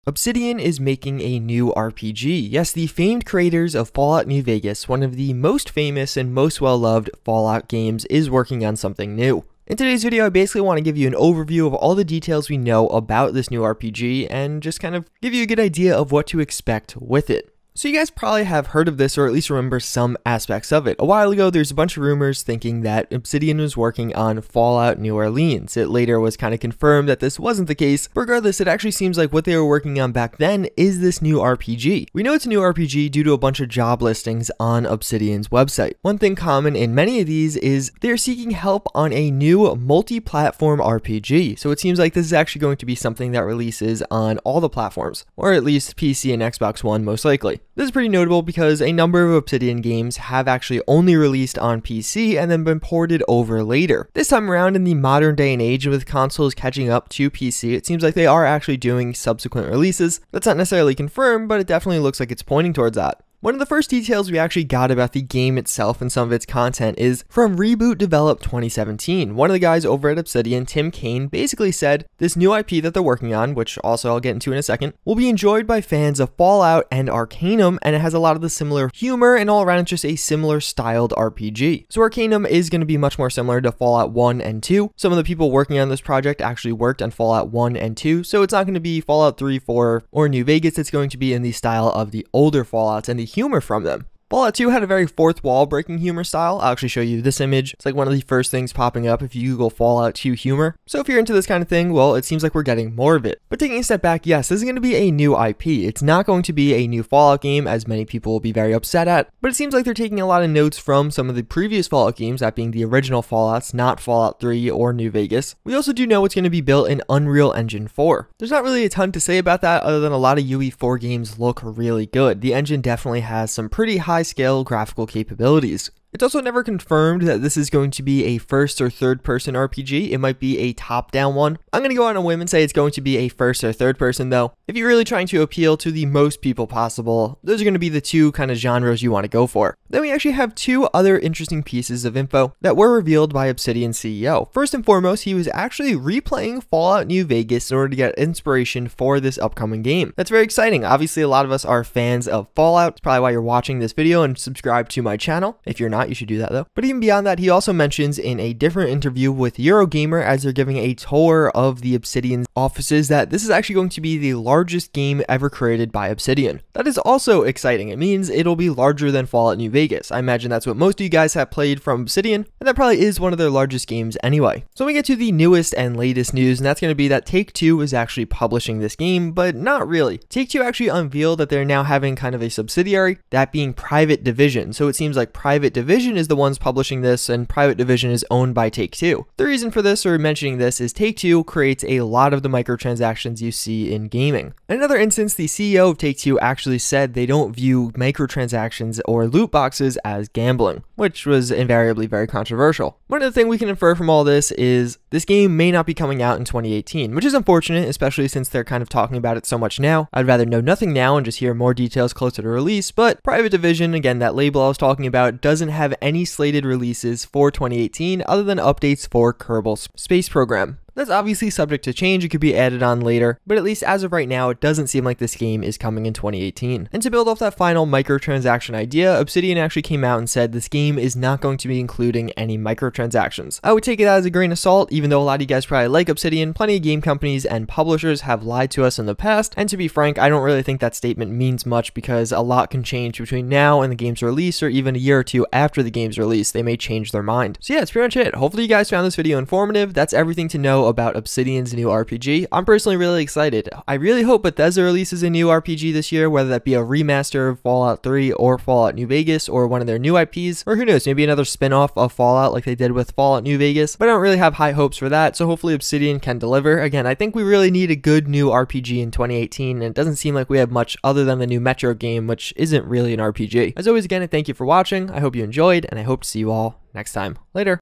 Obsidian is making a new RPG. Yes, the famed creators of Fallout New Vegas, one of the most famous and most well-loved Fallout games, is working on something new. In today's video, I basically want to give you an overview of all the details we know about this new RPG and just kind of give you a good idea of what to expect with it. So you guys probably have heard of this or at least remember some aspects of it. A while ago, there's a bunch of rumors thinking that Obsidian was working on Fallout New Orleans. It later was kind of confirmed that this wasn't the case. Regardless, it actually seems like what they were working on back then is this new RPG. We know it's a new RPG due to a bunch of job listings on Obsidian's website. One thing common in many of these is they're seeking help on a new multi-platform RPG. So it seems like this is actually going to be something that releases on all the platforms, or at least PC and Xbox One most likely. This is pretty notable because a number of Obsidian games have actually only released on PC and then been ported over later. This time around, in the modern day and age with consoles catching up to PC, it seems like they are actually doing subsequent releases. That's not necessarily confirmed, but it definitely looks like it's pointing towards that. One of the first details we actually got about the game itself and some of its content is from Reboot Develop 2017. One of the guys over at Obsidian, Tim Cain, basically said this new IP that they're working on, which also I'll get into in a second, will be enjoyed by fans of Fallout and Arcanum, and it has a lot of the similar humor and all around just a similar styled RPG. So Arcanum is going to be much more similar to Fallout 1 and 2. Some of the people working on this project actually worked on Fallout 1 and 2, so it's not going to be Fallout 3, 4, or New Vegas. It's going to be in the style of the older Fallouts and the humor from them. Fallout 2 had a very fourth wall breaking humor style. I'll actually show you this image. It's like one of the first things popping up if you Google Fallout 2 humor. So if you're into this kind of thing, well, it seems like we're getting more of it. But taking a step back, yes, this is going to be a new IP. It's not going to be a new Fallout game, as many people will be very upset at, but it seems like they're taking a lot of notes from some of the previous Fallout games, that being the original Fallouts, not Fallout 3 or New Vegas. We also do know it's going to be built in Unreal Engine 4. There's not really a ton to say about that other than a lot of UE4 games look really good. The engine definitely has some pretty high scale graphical capabilities. It's also never confirmed that this is going to be a first or third person RPG. It might be a top-down one. I'm going to go on a whim and say it's going to be a first or third person though. If you're really trying to appeal to the most people possible, those are going to be the two kind of genres you want to go for. Then we actually have two other interesting pieces of info that were revealed by Obsidian CEO. First and foremost, he was actually replaying Fallout New Vegas in order to get inspiration for this upcoming game. That's very exciting. Obviously, a lot of us are fans of Fallout. It's probably why you're watching this video and subscribe to my channel. If you're not, you should do that though. But even beyond that, he also mentions in a different interview with Eurogamer as they're giving a tour of the Obsidian offices that this is actually going to be the largest game ever created by Obsidian. That is also exciting. It means it'll be larger than Fallout New Vegas. I imagine that's what most of you guys have played from Obsidian, and that probably is one of their largest games anyway. So we get to the newest and latest news, and that's going to be that Take-Two is actually publishing this game, but not really. Take-Two actually unveiled that they're now having kind of a subsidiary, that being Private Division. So it seems like Private Division is the ones publishing this, and Private Division is owned by Take-Two. The reason for this, or mentioning this, is Take-Two creates a lot of the microtransactions you see in gaming. In another instance, the CEO of Take-Two actually said they don't view microtransactions or loot boxes as gambling, which was invariably very controversial. One other thing we can infer from all this is this game may not be coming out in 2018, which is unfortunate, especially since they're kind of talking about it so much now. I'd rather know nothing now and just hear more details closer to release, but Private Division, again, that label I was talking about, doesn't have any slated releases for 2018 other than updates for Kerbal Space Program. That's obviously subject to change. It could be added on later, but at least as of right now, it doesn't seem like this game is coming in 2018. And to build off that final microtransaction idea, Obsidian actually came out and said this game is not going to be including any microtransactions. I would take it as a grain of salt, even though a lot of you guys probably like Obsidian. Plenty of game companies and publishers have lied to us in the past, and to be frank, I don't really think that statement means much because a lot can change between now and the game's release, or even a year or two after the game's release. They may change their mind. So yeah, that's pretty much it. Hopefully you guys found this video informative. That's everything to know about Obsidian's new RPG. I'm personally really excited. I really hope Bethesda releases a new RPG this year, whether that be a remaster of Fallout 3 or Fallout New Vegas or one of their new IPs, or who knows, maybe another spin-off of Fallout like they did with Fallout New Vegas, but I don't really have high hopes for that, so hopefully Obsidian can deliver. Again, I think we really need a good new RPG in 2018, and it doesn't seem like we have much other than the new Metro game, which isn't really an RPG. As always, again, thank you for watching. I hope you enjoyed, and I hope to see you all next time. Later.